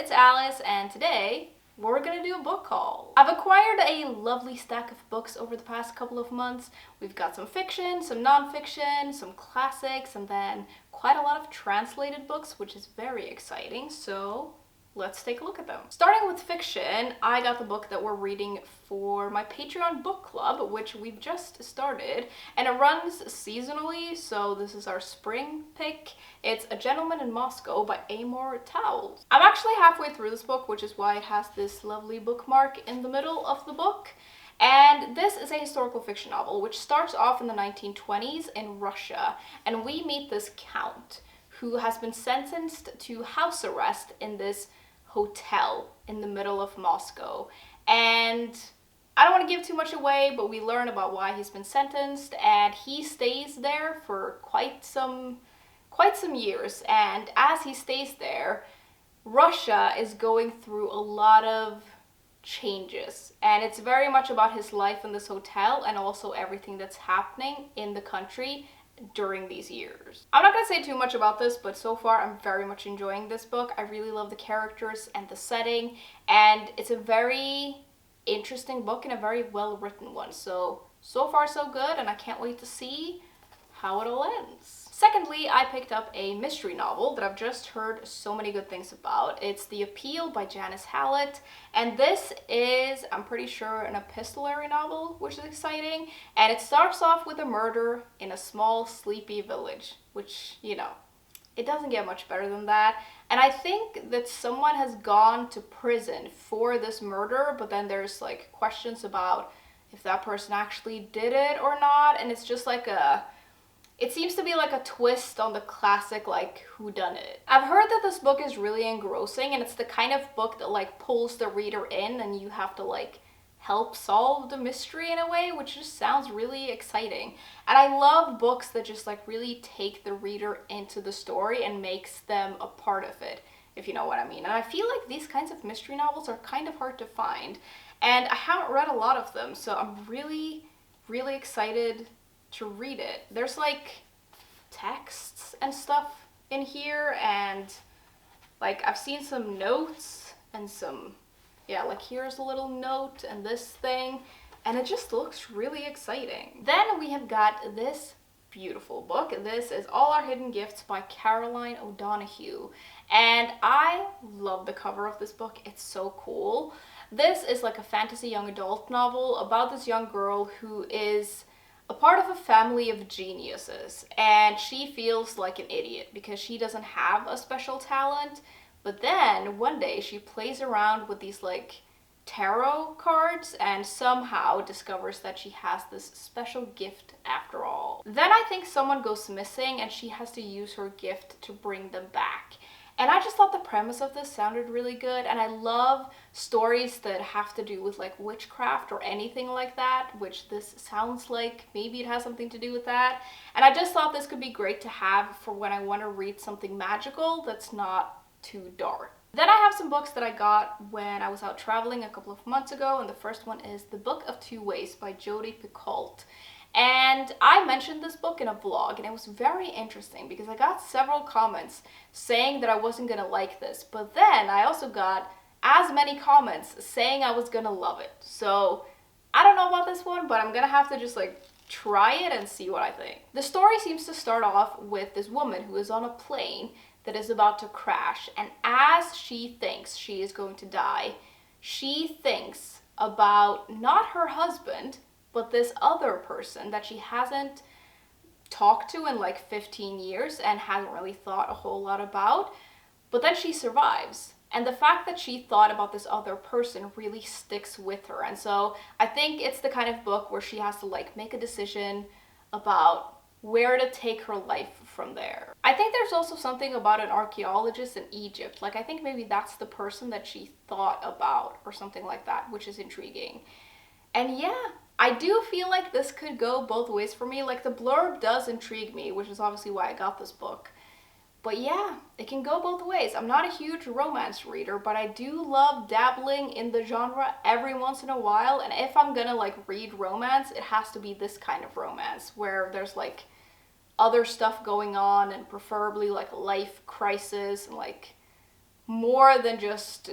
it's Alice, and today we're gonna do a book haul. I've acquired a lovely stack of books over the past couple of months. We've got some fiction, some nonfiction, some classics, and then quite a lot of translated books, which is very exciting, so let's take a look at them. Starting with fiction, I got the book that we're reading for my Patreon book club, which we've just started, and it runs seasonally, so this is our spring pick. It's A Gentleman in Moscow by Amor Towles. I'm actually halfway through this book, which is why it has this lovely bookmark in the middle of the book. And this is a historical fiction novel, which starts off in the 1920s in Russia, and we meet this count who has been sentenced to house arrest in this hotel in the middle of Moscow. And I don't want to give too much away, but we learn about why he's been sentenced, and he stays there for quite some years. And as he stays there, Russia is going through a lot of changes, and it's very much about his life in this hotel and also everything that's happening in the country during these years. I'm not going to say too much about this, but so far I'm very much enjoying this book. I really love the characters and the setting, and it's a very interesting book and a very well written one. So far so good, and I can't wait to see how it all ends. Secondly, I picked up a mystery novel that I've just heard so many good things about. It's The Appeal by Janice Hallett, and this is, I'm pretty sure, an epistolary novel, which is exciting, and it starts off with a murder in a small, sleepy village, which, you know, it doesn't get much better than that. And I think that someone has gone to prison for this murder, but then there's like questions about if that person actually did it or not, and it's just like it seems to be like a twist on the classic, like, whodunit. I've heard that this book is really engrossing, and it's the kind of book that, like, pulls the reader in, and you have to, like, help solve the mystery in a way, which just sounds really exciting. And I love books that just, like, really take the reader into the story and makes them a part of it, if you know what I mean. And I feel like these kinds of mystery novels are kind of hard to find, and I haven't read a lot of them, so I'm really, really excited to read it. There's like texts and stuff in here, and like I've seen some notes and some, yeah, like here's a little note and this thing, and it just looks really exciting. Then we have got this beautiful book. This is All Our Hidden Gifts by Caroline O'Donoghue, and I love the cover of this book. It's so cool. This is like a fantasy young adult novel about this young girl who is a part of a family of geniuses, and she feels like an idiot because she doesn't have a special talent. But then one day she plays around with these like tarot cards and somehow discovers that she has this special gift after all. Then I think someone goes missing and she has to use her gift to bring them back. And I just thought the premise of this sounded really good, and I love stories that have to do with like witchcraft or anything like that, which this sounds like maybe it has something to do with that. And I just thought this could be great to have for when I want to read something magical that's not too dark. Then I have some books that I got when I was out traveling a couple of months ago, and the first one is The Book of Two Ways by Jodi Picoult. And I mentioned this book in a vlog, and it was very interesting because I got several comments saying that I wasn't gonna like this, but then I also got as many comments saying I was gonna love it. So I don't know about this one, but I'm gonna have to just like try it and see what I think. The story seems to start off with this woman who is on a plane that is about to crash, and as she thinks she is going to die, she thinks about not her husband, but this other person that she hasn't talked to in like 15 years and hasn't really thought a whole lot about, but then she survives. And the fact that she thought about this other person really sticks with her. And so I think it's the kind of book where she has to like make a decision about where to take her life from there. I think there's also something about an archaeologist in Egypt. Like I think maybe that's the person that she thought about or something like that, which is intriguing. And yeah, I do feel like this could go both ways for me. Like the blurb does intrigue me, which is obviously why I got this book. But yeah, it can go both ways. I'm not a huge romance reader, but I do love dabbling in the genre every once in a while. And if I'm gonna like read romance, it has to be this kind of romance where there's like other stuff going on, and preferably like a life crisis and like more than just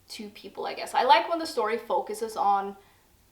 two people, I guess. I like when the story focuses on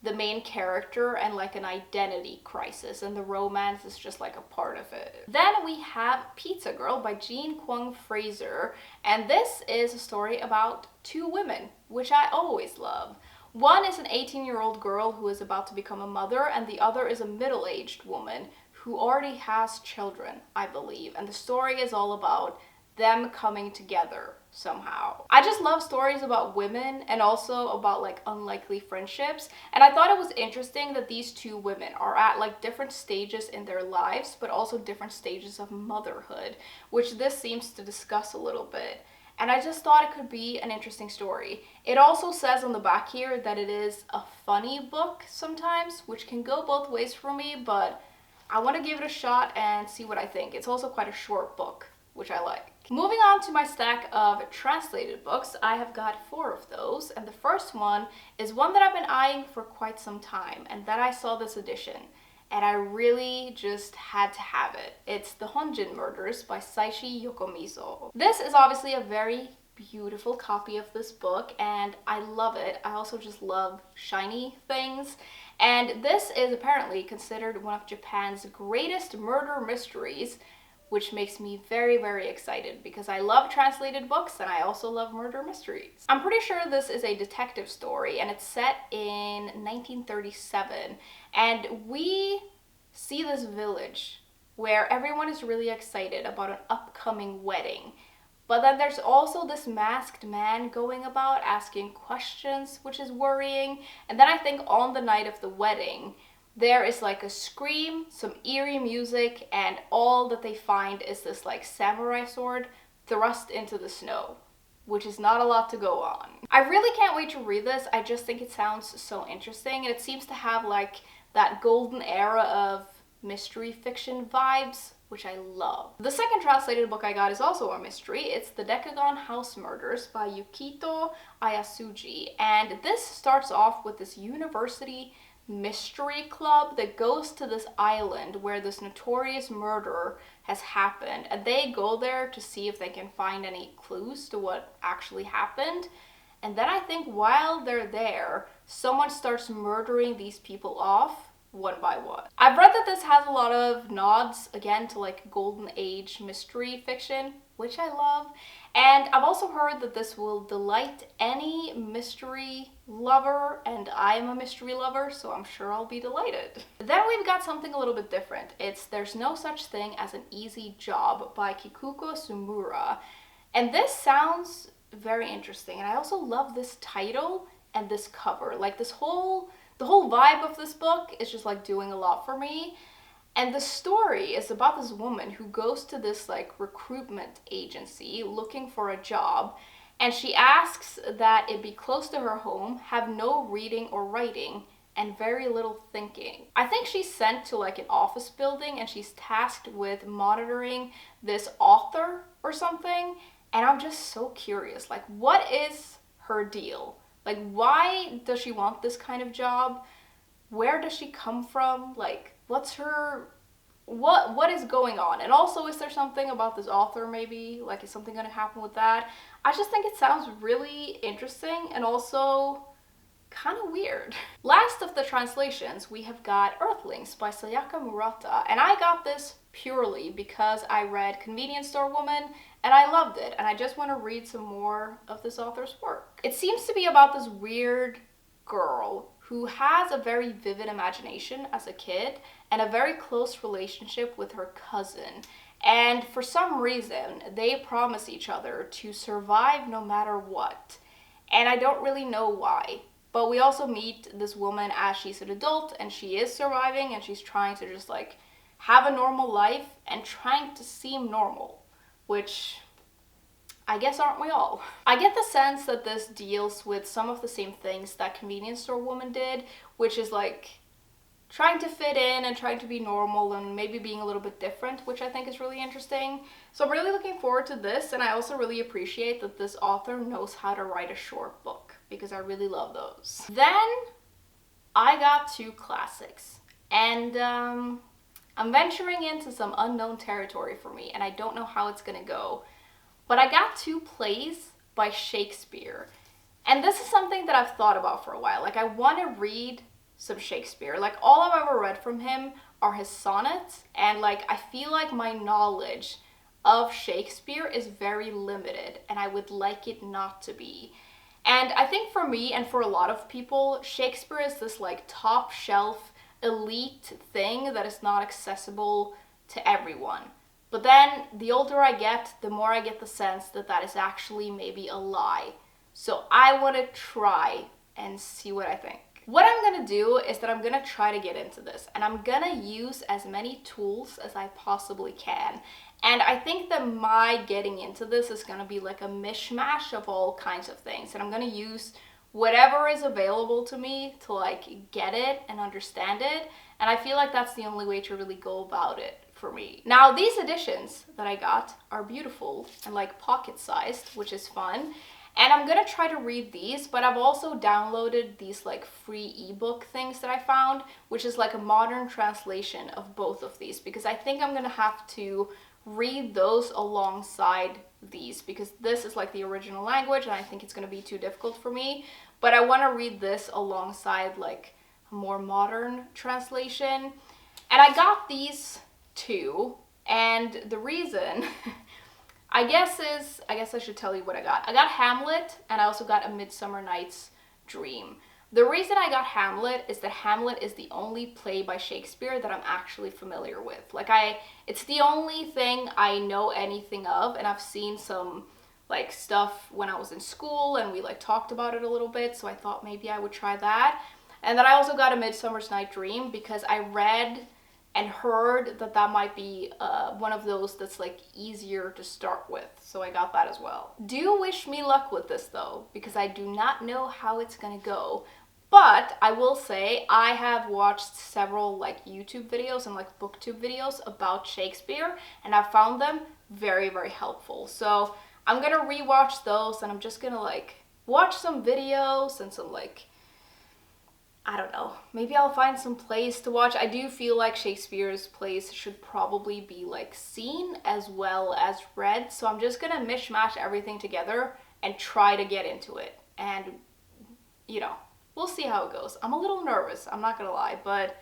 the main character and like an identity crisis, and the romance is just like a part of it. Then we have Pizza Girl by Jean Kwong Fraser, and this is a story about two women, which I always love. One is an 18-year-old girl who is about to become a mother, and the other is a middle-aged woman who already has children, I believe, and the story is all about them coming together somehow. I just love stories about women and also about like unlikely friendships, and I thought it was interesting that these two women are at like different stages in their lives, but also different stages of motherhood, which this seems to discuss a little bit. And I just thought it could be an interesting story. It also says on the back here that it is a funny book sometimes, which can go both ways for me, but I want to give it a shot and see what I think. It's also quite a short book, which I like. Moving on to my stack of translated books, I have got 4 of those, and the first one is one that I've been eyeing for quite some time, and then I saw this edition, and I really just had to have it. It's The Honjin Murders by Saishi Yokomizo. This is obviously a very beautiful copy of this book, and I love it. I also just love shiny things. And this is apparently considered one of Japan's greatest murder mysteries, which makes me very, very excited because I love translated books and I also love murder mysteries. I'm pretty sure this is a detective story and it's set in 1937. And we see this village where everyone is really excited about an upcoming wedding. But then there's also this masked man going about asking questions, which is worrying. And then I think on the night of the wedding, there is like a scream, some eerie music, and all that they find is this like samurai sword thrust into the snow, which is not a lot to go on. I really can't wait to read this. I just think it sounds so interesting, and it seems to have like that golden era of mystery fiction vibes, which I love. The second translated book I got is also a mystery. It's The Decagon House Murders by Yukito Ayasuji, and this starts off with this university mystery club that goes to this island where this notorious murder has happened, and they go there to see if they can find any clues to what actually happened. And then I think while they're there, someone starts murdering these people off one by one. I've read that this has a lot of nods again to like golden age mystery fiction, which I love. And I've also heard that this will delight any mystery lover, and I am a mystery lover, so I'm sure I'll be delighted. Then we've got something a little bit different. It's There's No Such Thing as an Easy Job by Kikuko Sumura. And this sounds very interesting, and I also love this title and this cover. Like the whole vibe of this book is just like doing a lot for me. And the story is about this woman who goes to this like recruitment agency looking for a job, and she asks that it be close to her home, have no reading or writing, and very little thinking. I think she's sent to like an office building and she's tasked with monitoring this author or something, and I'm just so curious, like what is her deal? Like why does she want this kind of job? Where does she come from? Like what's her, what is going on? And also, is there something about this author maybe? Like, is something gonna happen with that? I just think it sounds really interesting and also kind of weird. Last of the translations, we have got Earthlings by Sayaka Murata, and I got this purely because I read Convenience Store Woman and I loved it, and I just want to read some more of this author's work. It seems to be about this weird girl who has a very vivid imagination as a kid and a very close relationship with her cousin. And for some reason, they promise each other to survive no matter what. And I don't really know why. But we also meet this woman as she's an adult and she is surviving and she's trying to just like have a normal life and trying to seem normal, which I guess aren't we all? I get the sense that this deals with some of the same things that Convenience Store Woman did, which is like trying to fit in and trying to be normal and maybe being a little bit different, which I think is really interesting. So I'm really looking forward to this, and I also really appreciate that this author knows how to write a short book because I really love those. Then I got 2 classics, and I'm venturing into some unknown territory for me, and I don't know how it's gonna go. But I got 2 plays by Shakespeare. And this is something that I've thought about for a while. Like, I want to read some Shakespeare. Like, all I've ever read from him are his sonnets, and like, I feel like my knowledge of Shakespeare is very limited, and I would like it not to be. And I think for me and for a lot of people, Shakespeare is this like top shelf elite thing that is not accessible to everyone. But then the older I get, the more I get the sense that that is actually maybe a lie. So I want to try and see what I think. What I'm gonna do is that I'm gonna try to get into this, and I'm gonna use as many tools as I possibly can. And I think that my getting into this is gonna be like a mishmash of all kinds of things, and I'm gonna use whatever is available to me to like get it and understand it. And I feel like that's the only way to really go about it for me. Now, these editions that I got are beautiful and like pocket-sized, which is fun. And I'm gonna try to read these, but I've also downloaded these like free ebook things that I found, which is like a modern translation of both of these, because I think I'm gonna have to read those alongside these, because this is like the original language and I think it's gonna be too difficult for me. But I wanna read this alongside like a more modern translation. And I got these two, and the reason I guess I should tell you what I got. I got Hamlet, and I also got A Midsummer Night's Dream. The reason I got Hamlet is that Hamlet is the only play by Shakespeare that I'm actually familiar with. Like, it's the only thing I know anything of, and I've seen some like stuff when I was in school and we like talked about it a little bit, so I thought maybe I would try that. And then I also got A Midsummer's Night Dream because I read and heard that that might be one of those that's like easier to start with, so I got that as well. Do wish me luck with this though, because I do not know how it's gonna go. But I will say I have watched several like YouTube videos and like booktube videos about Shakespeare, and I found them very, very helpful. So I'm gonna rewatch those, and I'm just gonna like watch some videos and some like, I don't know, maybe I'll find some plays to watch. I do feel like Shakespeare's plays should probably be like seen as well as read, so I'm just gonna mishmash everything together and try to get into it. And, you know, we'll see how it goes. I'm a little nervous, I'm not gonna lie, but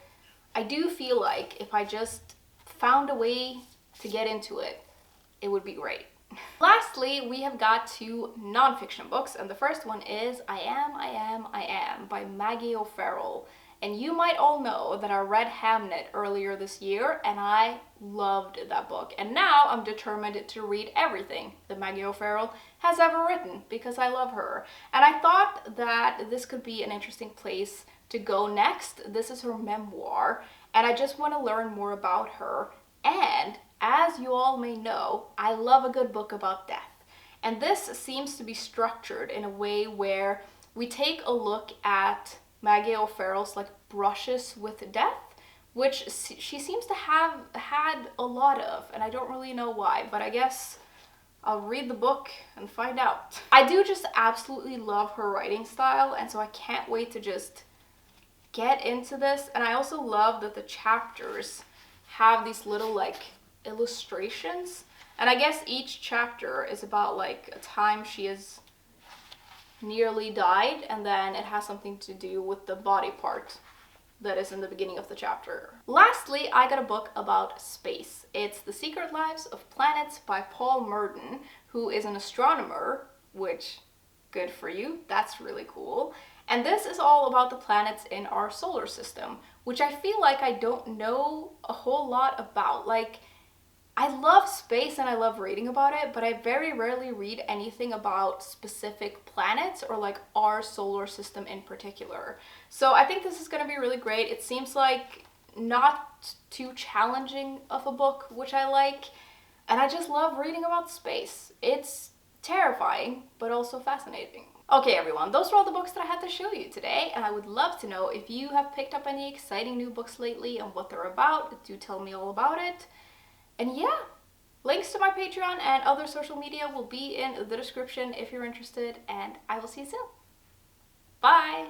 I do feel like if I just found a way to get into it, it would be great. Lastly, we have got two nonfiction books, and the first one is I Am by Maggie O'Farrell. And you might all know that I read Hamnet earlier this year, and I loved that book. And now I'm determined to read everything that Maggie O'Farrell has ever written, because I love her. And I thought that this could be an interesting place to go next. This is her memoir, and I just want to learn more about her. And as you all may know, I love a good book about death. And this seems to be structured in a way where we take a look at Maggie O'Farrell's like brushes with death, which she seems to have had a lot of, and I don't really know why, but I guess I'll read the book and find out. I do just absolutely love her writing style, and so I can't wait to just get into this. And I also love that the chapters have these little like illustrations, and I guess each chapter is about like a time she has nearly died, and then it has something to do with the body part that is in the beginning of the chapter. Lastly, I got a book about space. It's The Secret Lives of Planets by Paul Murden, who is an astronomer, which, good for you, that's really cool. And this is all about the planets in our solar system, which I feel like I don't know a whole lot about. Like, I love space and I love reading about it, but I very rarely read anything about specific planets or like our solar system in particular. So I think this is going to be really great. It seems like not too challenging of a book, which I like. And I just love reading about space. It's terrifying, but also fascinating. Okay everyone, those were all the books that I had to show you today, and I would love to know if you have picked up any exciting new books lately and what they're about. Do tell me all about it. And yeah, links to my Patreon and other social media will be in the description if you're interested, and I will see you soon. Bye!